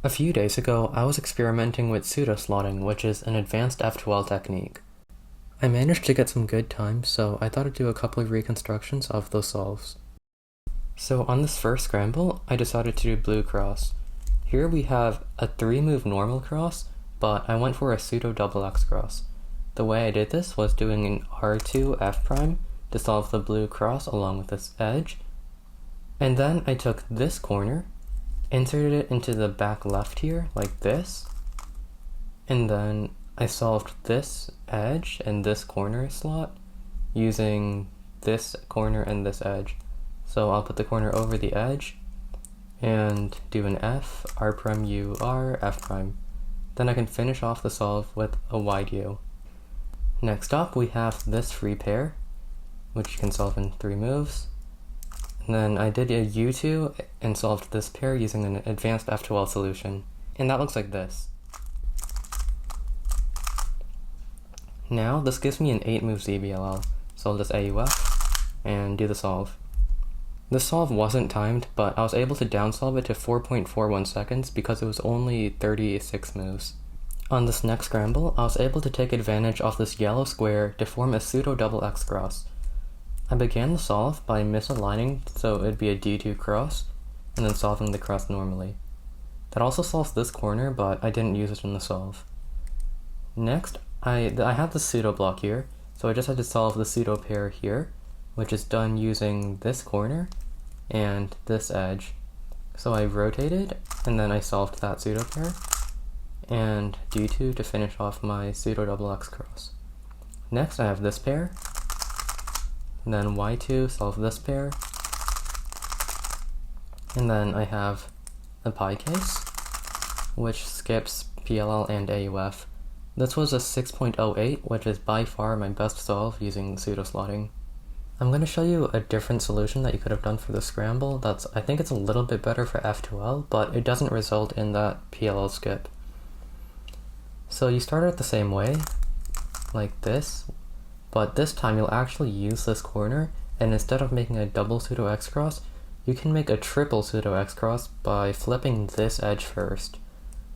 A few days ago, I was experimenting with pseudoslotting, which is an advanced F2L technique. I managed to get some good times, so I thought I'd do a couple of reconstructions of those solves. So on this first scramble, I decided to do blue cross. Here we have a 3-move normal cross, but I went for a pseudo double X cross. The way I did this was doing an R2 F prime to solve the blue cross along with this edge, and then I took this corner, inserted it into the back left here, like this, and then I solved this edge and this corner slot using this corner and this edge. So I'll put the corner over the edge and do an F, R prime U, R, F prime. Then I can finish off the solve with a wide U. Next up we have this free pair, which you can solve in 3 moves. And then I did a U2 and solved this pair using an advanced F2L solution. And that looks like this. Now this gives me an 8-move ZBLL, so I'll just AUF and do the solve. This solve wasn't timed, but I was able to downsolve it to 4.41 seconds because it was only 36 moves. On this next scramble, I was able to take advantage of this yellow square to form a pseudo double X cross. I began the solve by misaligning so it'd be a D2 cross, and then solving the cross normally. That also solves this corner, but I didn't use it in the solve. Next, I have the pseudo block here, so I just had to solve the pseudo pair here, which is done using this corner and this edge. So I rotated, and then I solved that pseudo pair, and D2 to finish off my pseudo double X cross. Next I have this pair, and then Y2, solve this pair, and then I have the pi case, which skips PLL and AUF. This was a 6.08, which is by far my best solve using pseudoslotting. I'm going to show you a different solution that you could have done for the scramble. I think it's a little bit better for F2L, but it doesn't result in that PLL skip. So you start out the same way, like this, but this time you'll actually use this corner, and instead of making a double pseudo X cross, you can make a triple pseudo X cross by flipping this edge first.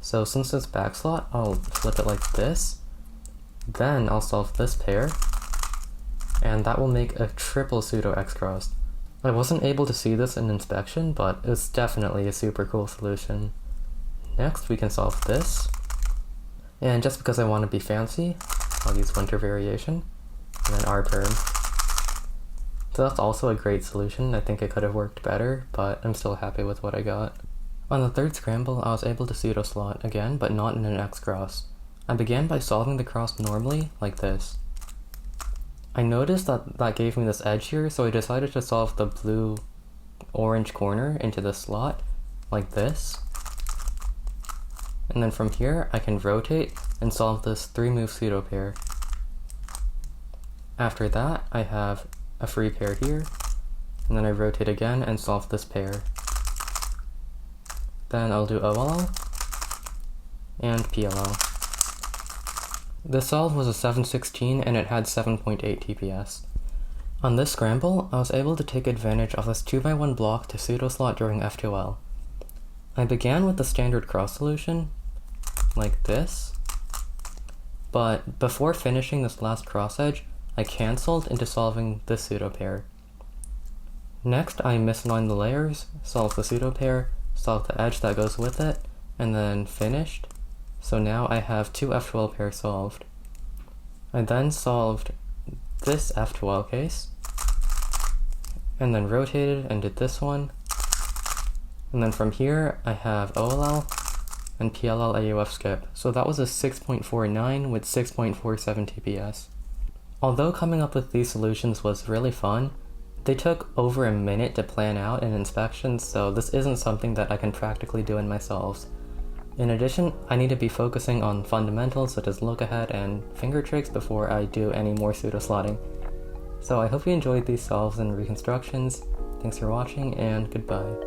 So since it's back slot, I'll flip it like this, then I'll solve this pair, and that will make a triple pseudo X cross. I wasn't able to see this in inspection, but it's definitely a super cool solution. Next we can solve this, and just because I want to be fancy, I'll use winter variation, and then R perm. So that's also a great solution. I think it could have worked better, but I'm still happy with what I got. On the third scramble, I was able to pseudoslot again, but not in an X cross. I began by solving the cross normally, like this. I noticed that gave me this edge here, so I decided to solve the blue-orange corner into the slot, like this. And then from here, I can rotate and solve this 3-move pseudo pair. After that, I have a free pair here, and then I rotate again and solve this pair. Then I'll do OLL and PLL. The solve was a 716 and it had 7.8 TPS. On this scramble, I was able to take advantage of this 2x1 block to pseudoslot during F2L. I began with the standard cross solution, like this, but before finishing this last cross edge, I cancelled into solving this pseudo pair. Next, I misaligned the layers, solved the pseudo pair, solved the edge that goes with it, and then finished. So now I have 2 F2L pairs solved. I then solved this F2L case, and then rotated and did this one. And then from here I have OLL and PLL AUF skip. So that was a 6.49 with 6.47 TPS. Although coming up with these solutions was really fun, they took over a minute to plan out in inspections, so this isn't something that I can practically do in my solves. In addition, I need to be focusing on fundamentals such as look ahead and finger tricks before I do any more pseudoslotting. So I hope you enjoyed these solves and reconstructions. Thanks for watching, and goodbye.